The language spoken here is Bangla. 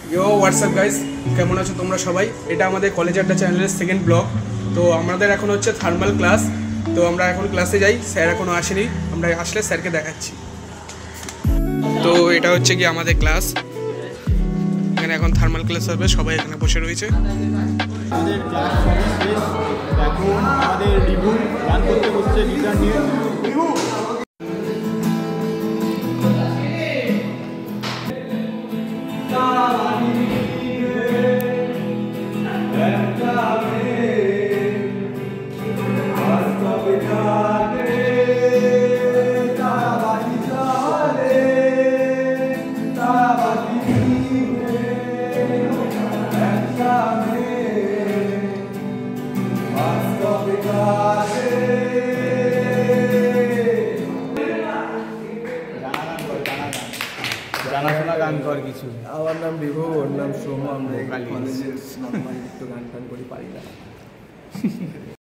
ইয়ো হোয়াটসঅ্যাপ গাইস, কেমন আছো তোমরা সবাই? এটা আমাদের কলেজ আড্ডা চ্যানেলের সেকেন্ড ব্লগ। তো আমাদের এখন হচ্ছে থার্মাল ক্লাস। তো আমরা এখন ক্লাসে যাই, স্যার এখনও আসেনি, আমরা আসলে স্যারকে দেখাচ্ছি। তো এটা হচ্ছে কি আমাদের ক্লাস, এখানে এখন থার্মাল ক্লাস হবে, সবাই এখানে বসে রয়েছে। আমাদের ক্লাস শেষ, এখন আমাদের রিভিউ গান করতে হচ্ছে গিটার নিয়ে। জানাশোনা গান কর কিছু। আমার নাম বিভু, ওর নাম সোম। আমরা একটু গান টান করি, পারি না।